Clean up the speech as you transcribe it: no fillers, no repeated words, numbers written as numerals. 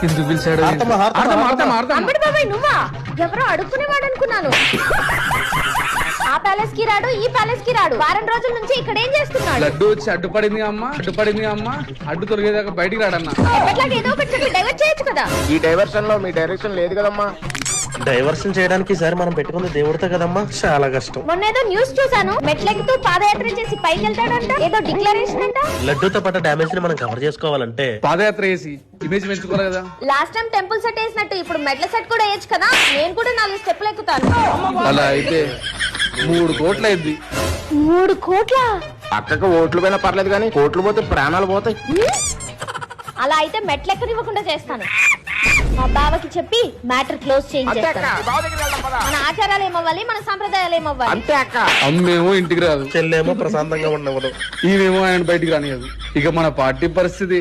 ఎందుకు పిలిచాడు? అమ్మడి బాబాయ్ నువ్వా? ఎవరో అడుక్కునేవాడు అనుకున్నాను. ఆ ప్యాలెస్ కి రాడు, ఈ ప్యాలెస్ కి రాడు. వారం రోజుల నుంచి ఇక్కడ ఏం చేస్తున్నాడు? లడ్డు వచ్చి అడ్డుపడింది అమ్మ, అడ్డు తొలగేదాకా బయటికి రాడన్నా. ఎప్పట్లాగా ఏదో ఒకటి చెప్పి డైవర్ట్ చేయొచ్చు కదా. ఈ డైవర్షన్ లో మీ డైరెక్షన్ లేదు కదమ్మా. డైవర్షన్ చేయడానికి సార్ మనం పెట్టుకుంది దేవుడితో కదమ్మా, చాలా కష్టం. మొన్న ఏదో న్యూస్ చూసాను, మెట్లెక్కుతూ పాదయాత్ర చేసి పైకి వెళ్తాడంట, ఏదో డిక్లరేషన్ అంట. లడ్డూతో పాటు డ్యామేజ్ ని మనం కవర్ చేసుకోవాలంటే పాదయాత్ర చేసి ఇమేజ్ పెంచుకోవాలి కదా. లాస్ట్ టైం టెంపుల్ సెట్ వేసినట్టు ఇప్పుడు మెట్ల సెట్ కూడా వేయచ్చు కదా. నేను కూడా 4 స్టెప్లు ఎక్కుతాను. అలా అయితే 3 కోట్లు అయింది. 3 కోట్ల? అక్కకు ఓట్లు పోయినా పర్లేదు కానీ కోట్లు పోతే ప్రాణాలు పోతాయి. అలా అయితే మెట్లెక్కనివ్వకుండా చేస్తాను. మా బావకి చెప్పి మ్యాటర్ క్లోజ్ చేయించేస్తాను. మన ఆచారాలు ఏమవ్వాలి, మన సంప్రదాయాలు ఏమవ్వాలి. అంతే అక్క. అమ్మేమో ఇంటికి రాదు, చెల్లేమో ప్రశాంతంగా ఉండవదు, ఈమెమో ఆయన బయటికి రానియదు. ఇక మన పార్టీ పరిస్థితి